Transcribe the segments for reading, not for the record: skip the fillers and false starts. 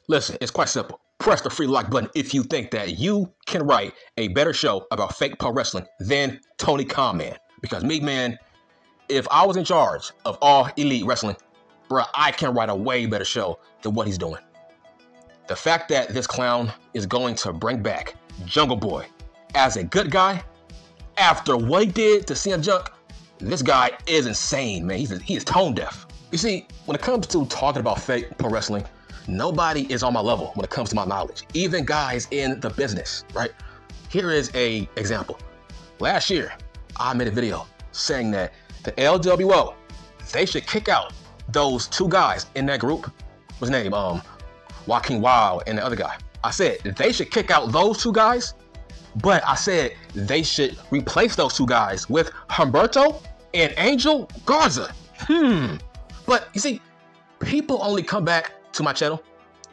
Listen, it's quite simple. Press the free like button if you think that you can write a better show about fake pro wrestling than Tony Khan, man. Because me, man, if I was in charge of all elite wrestling, bruh, I can write a way better show than what he's doing. The fact that this clown is going to bring back Jungle Boy as a good guy after what he did to CM Junk, this guy is insane, man. He is tone deaf. You see, when it comes to talking about fake pro wrestling, nobody is on my level when it comes to my knowledge, even guys in the business, right? Here is a example. Last year, I made a video saying that the LWO, they should kick out those two guys in that group. What's his name? Joaquin Wild and the other guy. I said they should kick out those two guys, but I said they should replace those two guys with Humberto and Angel Garza. But you see, people only come back to my channel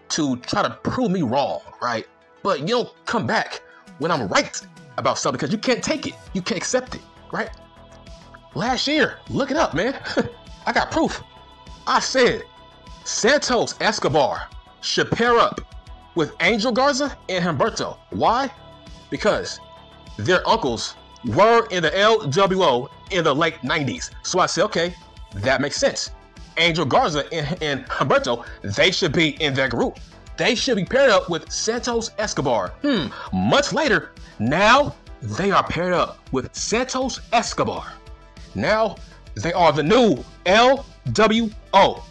to try to prove me wrong, right? But you don't come back when I'm right about something because you can't take it. You can't accept it, right? Last year, look it up, man. I got proof. I said Santos Escobar should pair up with Angel Garza and Humberto. Why? Because their uncles were in the LWO in the late 90s. So I said, okay, that makes sense. Angel Garza and Humberto, they should be in their group. They should be paired up with Santos Escobar. Much later, now they are paired up with Santos Escobar. Now they are the new LWO.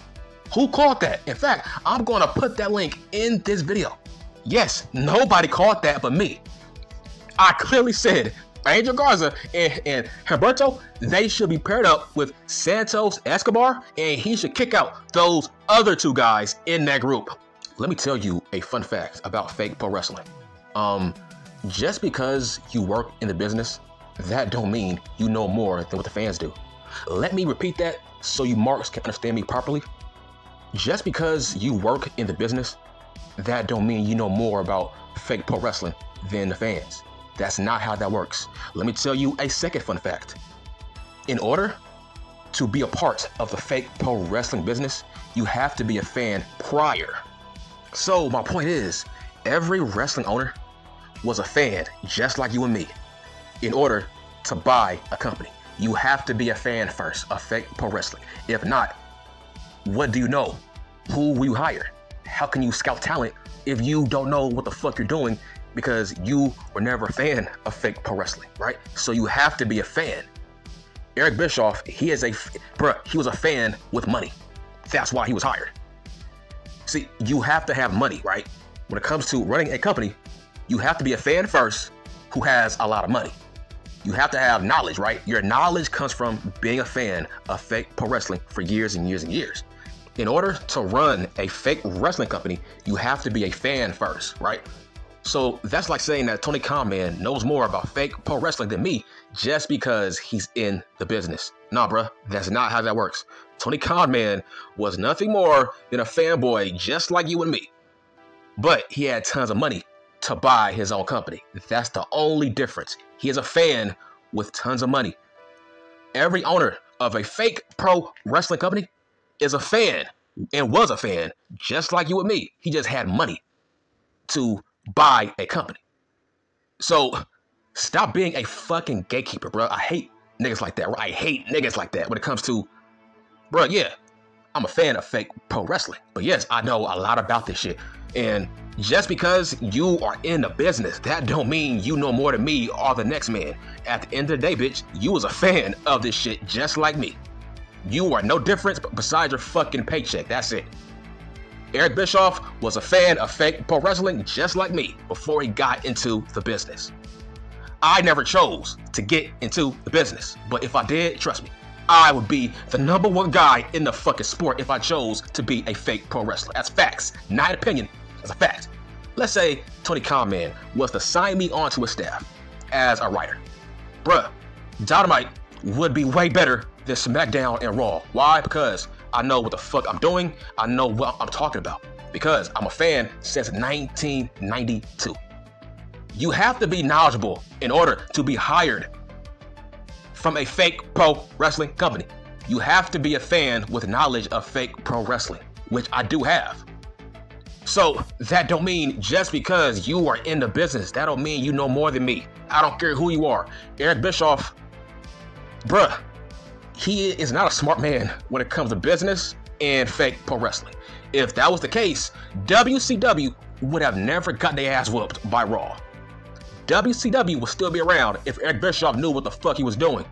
Who called that? In fact, I'm going to put that link in this video. Yes, nobody called that but me. I clearly said Angel Garza and Humberto, they should be paired up with Santos Escobar, and he should kick out those other two guys in that group. Let me tell you a fun fact about fake pro wrestling. Just because you work in the business, that don't mean you know more than what the fans do. Let me repeat that so you marks can understand me properly. Just because you work in the business, that don't mean you know more about fake pro wrestling than the fans. That's not how that works. Let me tell you a second fun fact. In order to be a part of the fake pro wrestling business, you have to be a fan prior. So my point is, every wrestling owner was a fan just like you and me. In order to buy a company, you have to be a fan first of fake pro wrestling. If not, what do you know? Who will you hire? How can you scout talent if you don't know what the fuck you're doing because you were never a fan of fake pro wrestling, right? So you have to be a fan. Eric Bischoff, he was a fan with money. That's why he was hired. See, you have to have money, right? When it comes to running a company, you have to be a fan first who has a lot of money. You have to have knowledge, right? Your knowledge comes from being a fan of fake pro wrestling for years and years and years. In order to run a fake wrestling company, you have to be a fan first, right? So that's like saying that Tony Khan, man, knows more about fake pro wrestling than me just because he's in the business. Nah, bruh, that's not how that works. Tony Khan, man, was nothing more than a fanboy just like you and me. But he had tons of money to buy his own company. That's the only difference. He is a fan with tons of money. Every owner of a fake pro wrestling company is a fan and was a fan just like you and me. He just had money to buy a company. So stop being a fucking gatekeeper, bro. I hate niggas like that. I hate niggas like that when it comes to, bro, yeah, I'm a fan of fake pro wrestling. But yes, I know a lot about this shit. And just because you are in the business, that don't mean you know more than me or the next man. At the end of the day, bitch, you was a fan of this shit just like me. You are no difference besides your fucking paycheck. That's it. Eric Bischoff was a fan of fake pro wrestling just like me before he got into the business. I never chose to get into the business, but if I did, trust me, I would be the #1 guy in the fucking sport if I chose to be a fake pro wrestler. That's facts, not an opinion. That's a fact. Let's say Tony Khan, man, was to sign me onto his staff as a writer. Bruh, Dynamite would be way better than SmackDown and Raw. Why? Because I know what the fuck I'm doing. I know what I'm talking about. Because I'm a fan since 1992. You have to be knowledgeable in order to be hired from a fake pro wrestling company. You have to be a fan with knowledge of fake pro wrestling, which I do have. So that don't mean just because you are in the business, that don't mean you know more than me. I don't care who you are. Eric Bischoff, bruh, he is not a smart man when it comes to business and fake pro wrestling. If that was the case, WCW would have never gotten their ass whooped by Raw. WCW would still be around if Eric Bischoff knew what the fuck he was doing.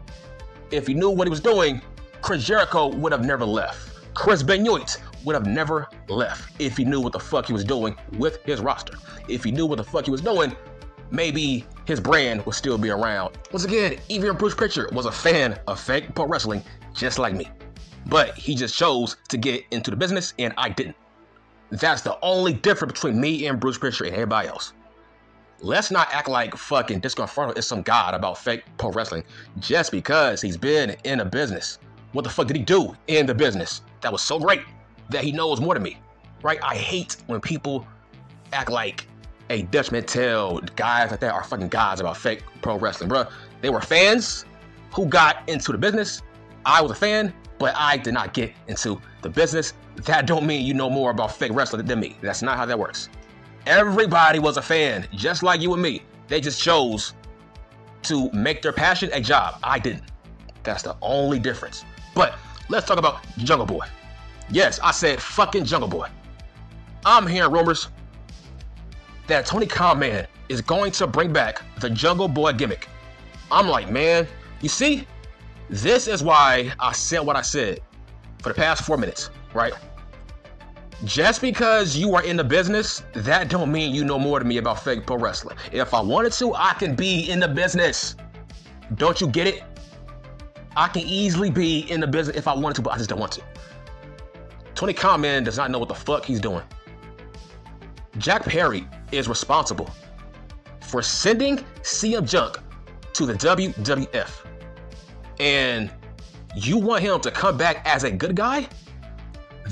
If he knew what he was doing, Chris Jericho would have never left. Chris Benoit would have never left if he knew what the fuck he was doing with his roster. If he knew what the fuck he was doing, maybe his brand would still be around. Once again, even Bruce Pritchard was a fan of fake pro wrestling just like me. But he just chose to get into the business and I didn't. That's the only difference between me and Bruce Pritchard and everybody else. Let's not act like fucking Disco Inferno is some god about fake pro wrestling just because he's been in the business. What the fuck did he do in the business that was so great that he knows more than me, right? I hate when people act like a Dutch Mantel, guys like that are fucking gods about fake pro wrestling, bro. They were fans who got into the business. I was a fan, but I did not get into the business. That don't mean you know more about fake wrestling than me. That's not how that works. Everybody was a fan, just like you and me. They just chose to make their passion a job. I didn't. That's the only difference. But let's talk about Jungle Boy. Yes, I said fucking Jungle Boy. I'm hearing rumors that Tony Khan, man, is going to bring back the Jungle Boy gimmick. I'm like, man, you see, this is why I said what I said for the past 4 minutes, right? Just because you are in the business, that don't mean you know more than me about fake pro wrestling. If I wanted to, I can be in the business. Don't you get it? I can easily be in the business if I wanted to, but I just don't want to. Tony Khan, man, does not know what the fuck he's doing. Jack Perry is responsible for sending CM Punk to the WWF. And you want him to come back as a good guy?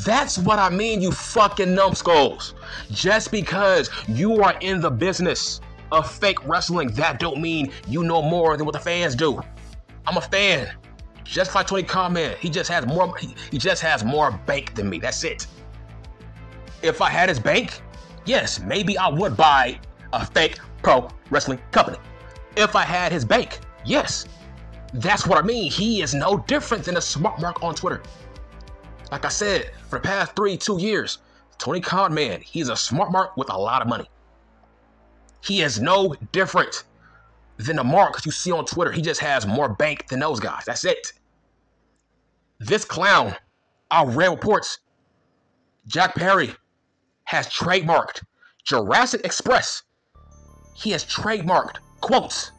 That's what I mean, you fucking numbskulls. Just because you are in the business of fake wrestling, that don't mean you know more than what the fans do. I'm a fan. Just like Tony Khan, man, he just has more bank than me. That's it. If I had his bank, yes, maybe I would buy a fake pro wrestling company. If I had his bank, yes. That's what I mean. He is no different than a smart mark on Twitter. Like I said, for the past 2 years, Tony Khan, man, he's a smart mark with a lot of money. He is no different than the marks you see on Twitter. He just has more bank than those guys. That's it. This clown, I read reports, Jack Perry has trademarked Jurassic Express. He has trademarked quotes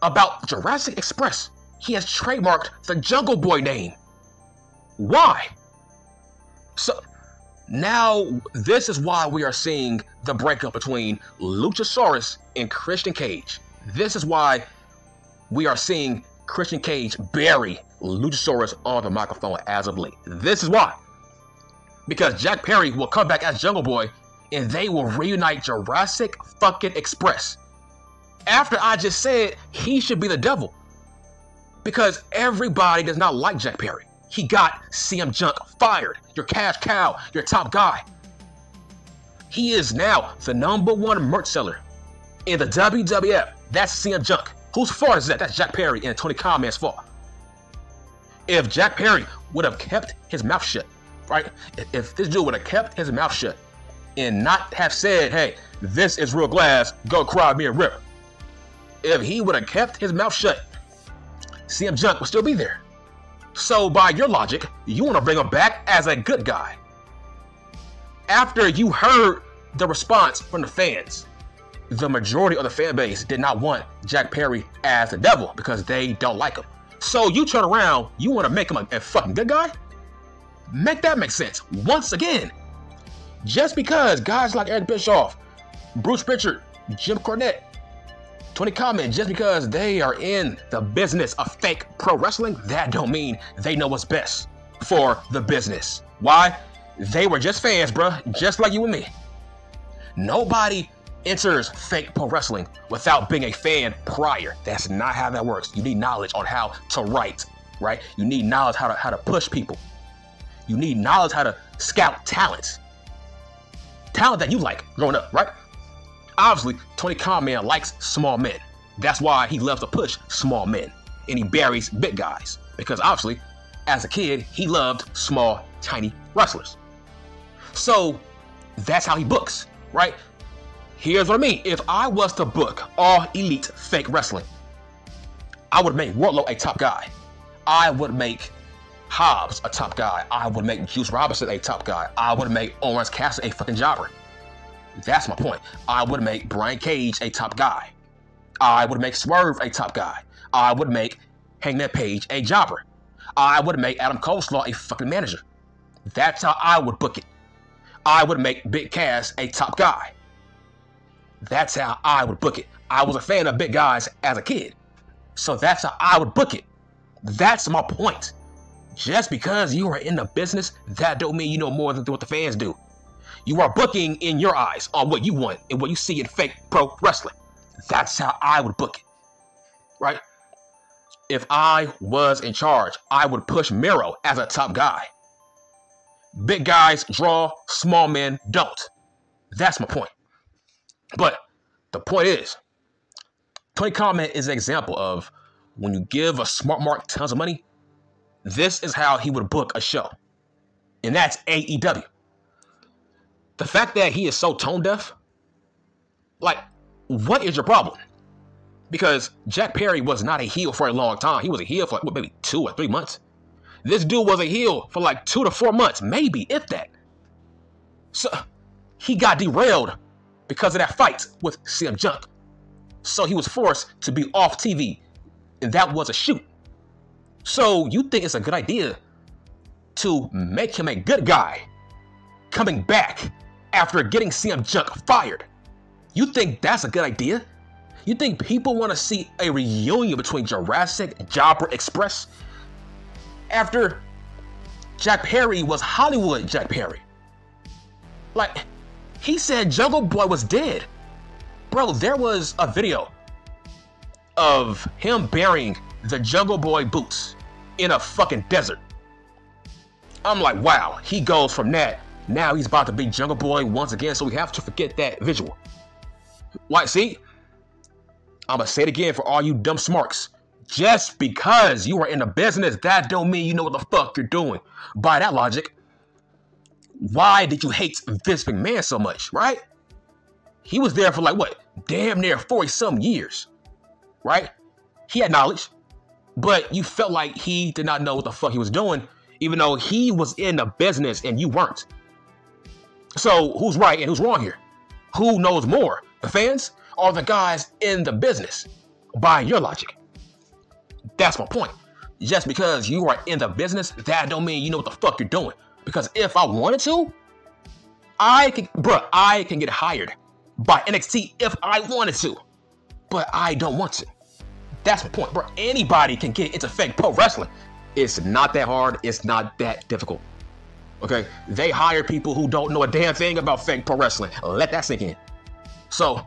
about Jurassic Express. He has trademarked the Jungle Boy name. Why? So now this is why we are seeing the breakup between Luchasaurus and Christian Cage. This is why we are seeing Christian Cage bury Luchasaurus on the microphone as of late. This is why. Because Jack Perry will come back as Jungle Boy and they will reunite Jurassic fucking Express. After I just said he should be the devil. Because everybody does not like Jack Perry. He got CM Punk fired. Your cash cow, your top guy. He is now the #1 merch seller in the WWF. That's CM Punk. Whose fault is that? That's Jack Perry and Tony Khan, man's fault. If Jack Perry would have kept his mouth shut, right? If this dude would have kept his mouth shut and not have said, hey, this is real glass, go cry me a river. If he would have kept his mouth shut, CM Punk would still be there. So by your logic, you want to bring him back as a good guy. After you heard the response from the fans, the majority of the fan base did not want Jack Perry as the devil because they don't like him. So you turn around, you want to make him a fucking good guy? Make that make sense. Once again, just because guys like Eric Bischoff, Bruce Pritchard, Jim Cornette, Tony Khan, just because they are in the business of fake pro wrestling, that don't mean they know what's best for the business. Why? They were just fans, bruh, just like you and me. Nobody enters fake pro wrestling without being a fan prior. That's not how that works. You need knowledge on how to write, right? You need knowledge how to push people. You need knowledge how to scout talent. talent that you like growing up, right? Obviously, Tony Khan Man likes small men. That's why he loves to push small men. And he buries big guys. Because obviously, as a kid, he loved small, tiny wrestlers. So, that's how he books, right? Here's what I mean. If I was to book All Elite fake wrestling, I would make Wardlow a top guy. I would make Hobbs a top guy. I would make Juice Robinson a top guy. I would make Orange Cassidy a fucking jobber. That's my point. I would make Brian Cage a top guy. I would make Swerve a top guy. I would make Hangman Page a jobber. I would make Adam Coleslaw a fucking manager. That's how I would book it. I would make Big Cass a top guy. That's how I would book it. I was a fan of big guys as a kid. So that's how I would book it. That's my point. Just because you are in the business, that don't mean you know more than what the fans do. You are booking in your eyes on what you want and what you see in fake pro wrestling. That's how I would book it, right? If I was in charge, I would push Miro as a top guy. Big guys draw, small men don't. That's my point. But the point is, Tony Khan is an example of when you give a smart mark tons of money, this is how he would book a show. And that's AEW. The fact that he is so tone deaf, like, what is your problem? Because Jack Perry was not a heel for a long time. He was a heel for like, maybe 2 or 3 months. This dude was a heel for like 2 to 4 months, maybe, if that. So he got derailed because of that fight with CM Punk. So he was forced to be off TV, and that was a shoot. So you think it's a good idea to make him a good guy coming back after getting CM Punk fired? You think that's a good idea? You think people want to see a reunion between Jurassic and Jobber Express after Jack Perry was Hollywood Jack Perry? Like, he said Jungle Boy was dead. Bro, there was a video of him burying the Jungle Boy boots in a fucking desert. I'm like, wow, he goes from that. Now he's about to be Jungle Boy once again, so we have to forget that visual. Why, see? I'm gonna say it again for all you dumb smarks. Just because you are in the business, that don't mean you know what the fuck you're doing. By that logic, why did you hate Vince McMahon so much, right? He was there for like, what, damn near 40-some years, right? He had knowledge, but you felt like he did not know what the fuck he was doing, even though he was in the business and you weren't. So who's right and who's wrong here? Who knows more, the fans or the guys in the business? By your logic. That's my point. Just because you are in the business, that don't mean you know what the fuck you're doing. Because if I wanted to, I can get hired by NXT if I wanted to. But I don't want to. That's my point, bro. Anybody can get into fake pro wrestling. It's not that hard. It's not that difficult. Okay? They hire people who don't know a damn thing about fake pro wrestling. Let that sink in. So,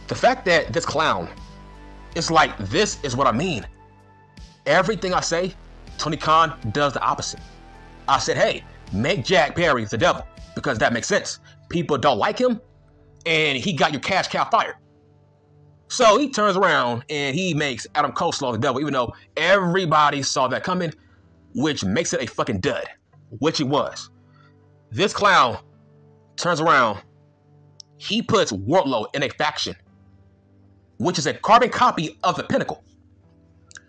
the fact that this clown, it's like, this is what I mean. Everything I say, Tony Khan does the opposite. I said, hey, make Jack Perry the devil, because that makes sense. People don't like him, and he got your cash cow fired. So he turns around and he makes Adam Coleslaw the devil, even though everybody saw that coming, which makes it a fucking dud, which it was. This clown turns around, he puts Wardlow in a faction, which is a carbon copy of the Pinnacle.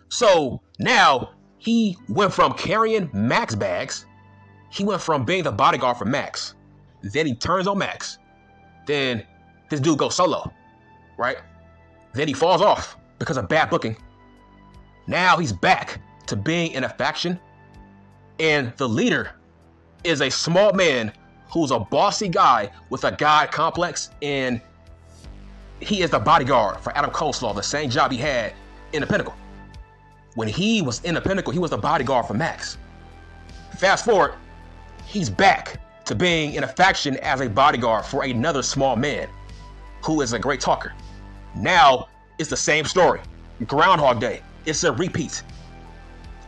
So now he went from carrying Max bags, he went from being the bodyguard for Max. Then he turns on Max. Then this dude goes solo, right? Then he falls off because of bad booking. Now he's back to being in a faction. And the leader is a small man who's a bossy guy with a god complex. And he is the bodyguard for Adam Coleslaw, the same job he had in the Pinnacle. When he was in the Pinnacle, he was the bodyguard for Max. Fast forward, he's back to being in a faction as a bodyguard for another small man who is a great talker. Now it's the same story. Groundhog Day. It's a repeat.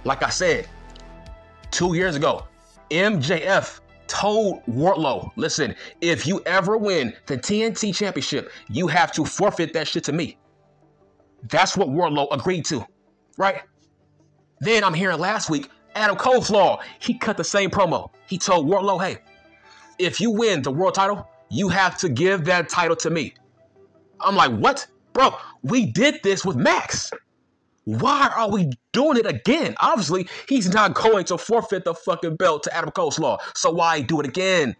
Like I said, 2 years ago, MJF told Wardlow, listen, if you ever win the TNT Championship, you have to forfeit that shit to me. That's what Wardlow agreed to, right? Then I'm hearing last week, Adam Coleslaw, he cut the same promo. He told Wardlow, hey, if you win the world title, you have to give that title to me. I'm like, what? Bro, we did this with Max. Why are we doing it again? Obviously, he's not going to forfeit the fucking belt to Adam Coleslaw. So why do it again?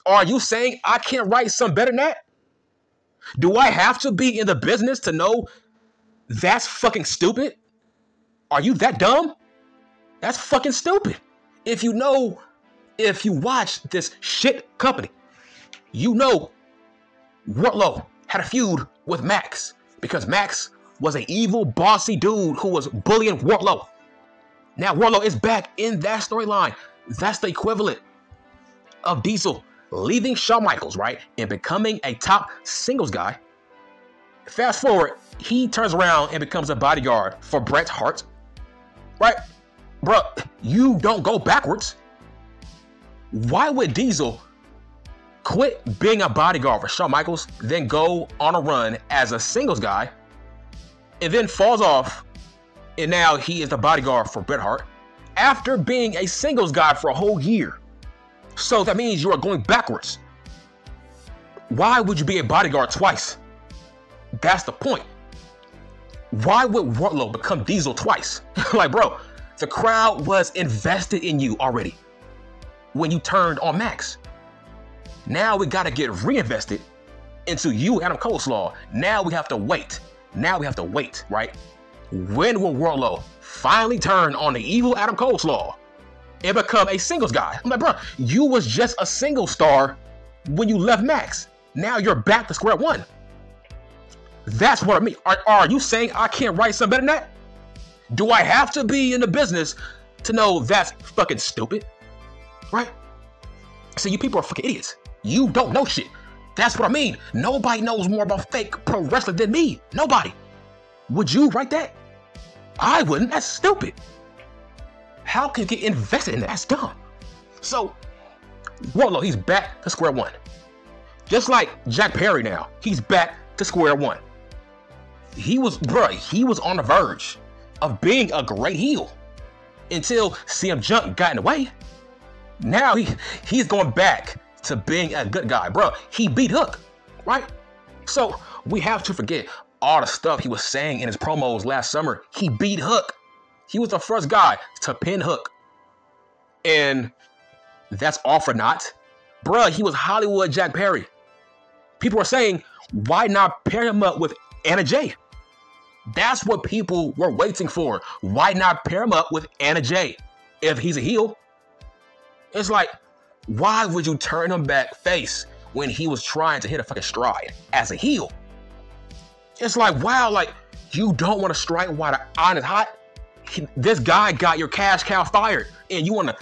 Are you saying I can't write some better than that? Do I have to be in the business to know that's fucking stupid? Are you that dumb? That's fucking stupid. If you watch this shit company, you know Wardlow had a feud with Max because Max was an evil, bossy dude who was bullying Wardlow. Now Wardlow is back in that storyline. That's the equivalent of Diesel leaving Shawn Michaels, right, and becoming a top singles guy. Fast forward, he turns around and becomes a bodyguard for Bret Hart, right? Bro, you don't go backwards. Why would Diesel quit being a bodyguard for Shawn Michaels, then go on a run as a singles guy, and then falls off, and now he is the bodyguard for Bret Hart after being a singles guy for a whole year? So that means you are going backwards. Why would you be a bodyguard twice? That's the point. Why would Wardlow become Diesel twice? Like, bro, the crowd was invested in you already when you turned on Max. Now we gotta get reinvested into you, Adam Coleslaw. Now we have to wait. Right? When will Wardlow finally turn on the evil Adam Coleslaw and become a singles guy? I'm like, bro, you was just a single star when you left Max. Now you're back to square one. That's what I mean. Are you saying I can't write something better than that? Do I have to be in the business to know that's fucking stupid? Right? So you people are fucking idiots. You don't know shit. That's what I mean. Nobody knows more about fake pro wrestling than me. Nobody. Would you write that? I wouldn't. That's stupid. How can you get invested in that? That's dumb. So, Wardlow, he's back to square one. Just like Jack Perry now. He's back to square one. He was on the verge of being a great heel until CM Punk got in the way. Now he's going back to being a good guy. Bro, he beat Hook, right? So we have to forget all the stuff he was saying in his promos last summer. He beat Hook. He was the first guy to pin Hook. And that's all for naught. Bruh, he was Hollywood Jack Perry. People are saying, why not pair him up with Anna Jay? That's what people were waiting for. Why not pair him up with Anna Jay if he's a heel? It's like, why would you turn him back face when he was trying to hit a fucking stride as a heel? It's like, wow, like, you don't want to strike while the iron is hot? This guy got your cash cow fired, and you want to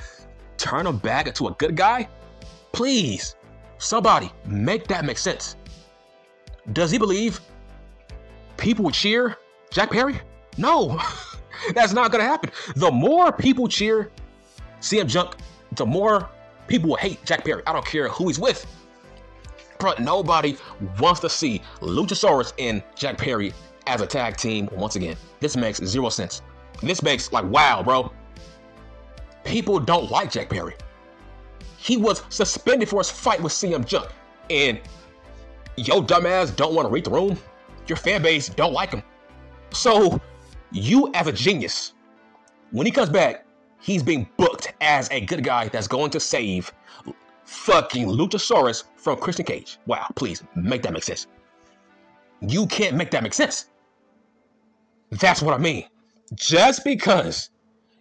turn him back into a good guy? Please, somebody, make that make sense. Does he believe people would cheer Jack Perry? No, that's not going to happen. The more people cheer CM Punk, the more people will hate Jack Perry. I don't care who he's with. But nobody wants to see Luchasaurus and Jack Perry as a tag team once again. This makes zero sense. This makes like, wow, bro. People don't like Jack Perry. He was suspended for his fight with CM Punk. And yo dumbass don't want to read the room. Your fan base don't like him. So you as a genius, when he comes back, he's being booked as a good guy that's going to save fucking Luchasaurus from Christian Cage. Wow, please make that make sense. You can't make that make sense. That's what I mean. Just because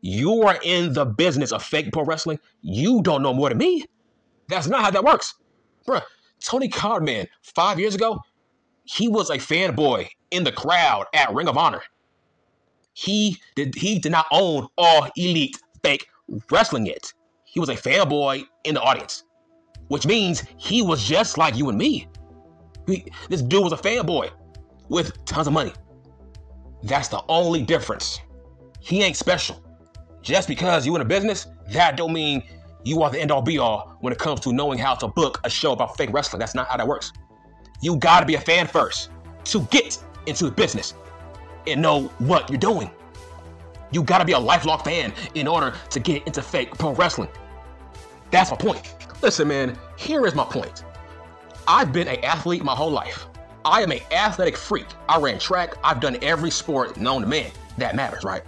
you are in the business of fake pro wrestling, you don't know more than me. That's not how that works. Bruh, Tony Khan, man, 5 years ago, he was a fanboy in the crowd at Ring of Honor. He did not own All Elite fake wrestling yet. He was a fanboy in the audience, which means he was just like you and me. This dude was a fanboy with tons of money. That's the only difference. He ain't special. Just because you in a business, that don't mean you are the end-all be-all when it comes to knowing how to book a show about fake wrestling. That's not how that works. You gotta be a fan first to get into the business and know what you're doing. You gotta be a lifelong fan in order to get into fake pro wrestling. That's my point. Listen, man, here is my point. I've been an athlete my whole life. I am an athletic freak. I ran track. I've done every sport known to man that matters, right?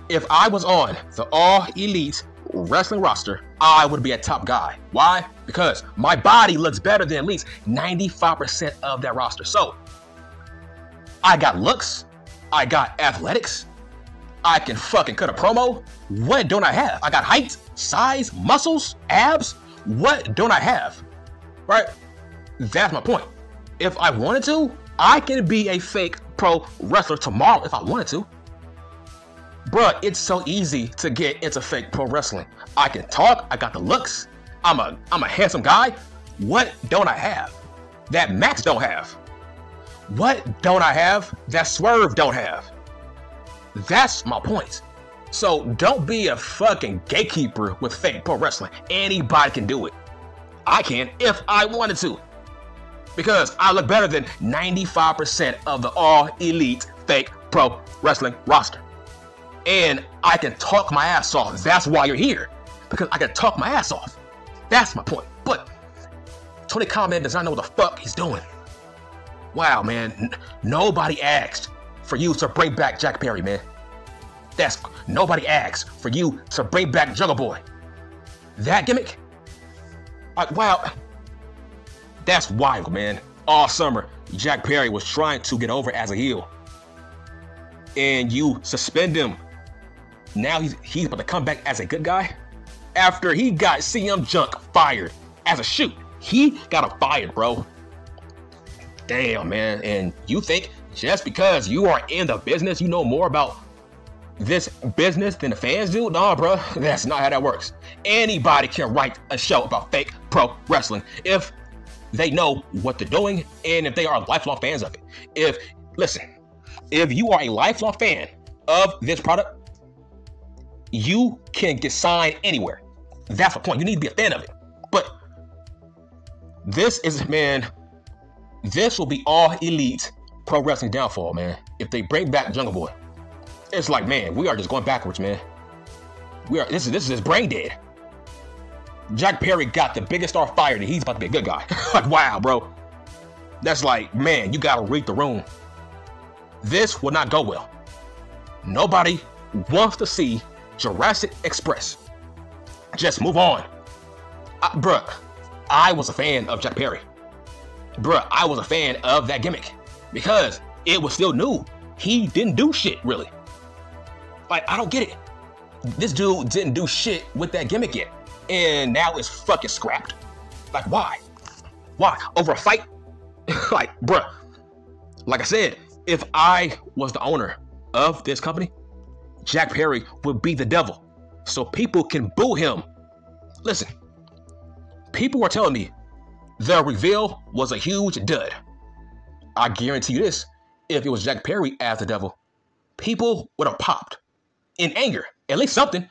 If I was on the All Elite wrestling roster, I would be a top guy. Why? Because my body looks better than at least 95% of that roster. So, I got looks. I got athletics. I can fucking cut a promo. What don't I have? I got height, size, muscles, abs. What don't I have? Right? That's my point. If I wanted to, I can be a fake pro wrestler tomorrow if I wanted to. Bruh, it's so easy to get into fake pro wrestling. I can talk, I got the looks, I'm a handsome guy. What don't I have that Max don't have? What don't I have that Swerve don't have? That's my point. So don't be a fucking gatekeeper with fake pro wrestling. Anybody can do it. I can if I wanted to. Because I look better than 95% of the All Elite fake pro wrestling roster. And I can talk my ass off. That's why you're here. Because I can talk my ass off. That's my point. But Tony Khan, man, does not know what the fuck he's doing. Wow, man. Nobody asked for you to bring back Jack Perry, man. Nobody asked for you to bring back Jungle Boy. That gimmick? Wow. That's wild, man. All summer, Jack Perry was trying to get over as a heel. And you suspend him. Now he's about to come back as a good guy? After he got CM Junk fired as a shoot. He got him fired, bro. Damn, man. And you think just because you are in the business, you know more about this business than the fans do? Nah, bro. That's not how that works. Anybody can write a show about fake pro wrestling if they know what they're doing and if they are lifelong fans of it. If you are a lifelong fan of this product, you can get signed anywhere. That's the point. You need to be a fan of it. But this will be All Elite pro wrestling downfall, man. If they bring back Jungle Boy, it's like, man, we are just going backwards, man. This is brain dead. Jack Perry got the biggest star fired and he's about to be a good guy. Like, wow, bro. That's like, man, you gotta read the room. This will not go well. Nobody wants to see Jurassic Express. Just move on. Bruh, I was a fan of Jack Perry. Bruh, I was a fan of that gimmick because it was still new. He didn't do shit, really. Like, I don't get it. This dude didn't do shit with that gimmick yet. And now it's fucking scrapped. Like, why? Why? Over a fight? Like, bruh. Like I said, if I was the owner of this company, Jack Perry would be the devil. So people can boo him. Listen, people were telling me the reveal was a huge dud. I guarantee you this, if it was Jack Perry as the devil, people would have popped in anger. At least something.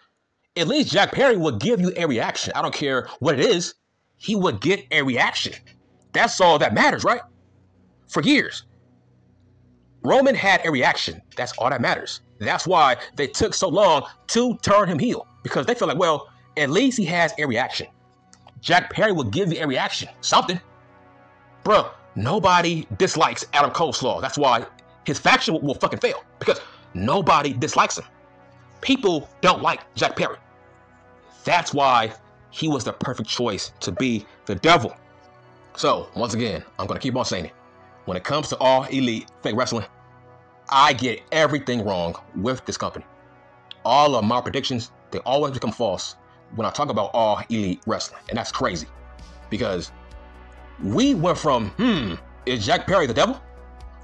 At least Jack Perry would give you a reaction. I don't care what it is. He would get a reaction. That's all that matters, right? For years, Roman had a reaction. That's all that matters. That's why they took so long to turn him heel. Because they feel like, well, at least he has a reaction. Jack Perry will give you a reaction. Something. Bro, nobody dislikes Adam Coleslaw. That's why his faction will fucking fail. Because nobody dislikes him. People don't like Jack Perry. That's why he was the perfect choice to be the devil. So, once again, I'm going to keep on saying it. When it comes to All Elite fake wrestling, I get everything wrong with this company. All of my predictions, they always become false when I talk about All Elite wrestling. And that's crazy. Because we went from, is Jack Perry the devil?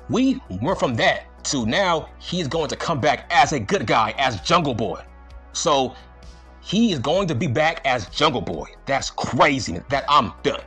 We went from that to now he's going to come back as a good guy, as Jungle Boy. So he is going to be back as Jungle Boy. That's crazy. That I'm done.